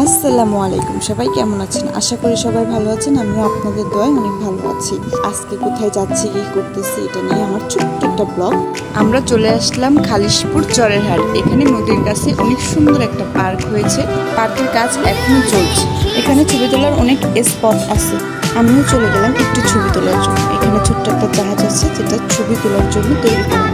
আসসালামু আলাইকুম, সবাই কেমন আছেন? আশা করি সবাই ভালো আছেন। আমিও আপনাদের দোয়ায় অনেক ভালো আছি। আজকে কোথায় যাচ্ছি, কি করতেছি, এটা নিয়ে আমার ছোট্ট একটা ব্লগ। আমরা চলে আসলাম খালিশপুর চরের হাট। এখানে নদীর কাছে অনেক সুন্দর একটা পার্ক হয়েছে। পার্কের কাজ এখনো চলছে। এখানে ছবি তোলার অনেক স্পট আছে। আমিও চলে গেলাম একটু ছবি তোলার জন্য। এখানে ছোট্ট একটা জাহাজ আছে, যেটা ছবি তোলার জন্য তৈরি করা।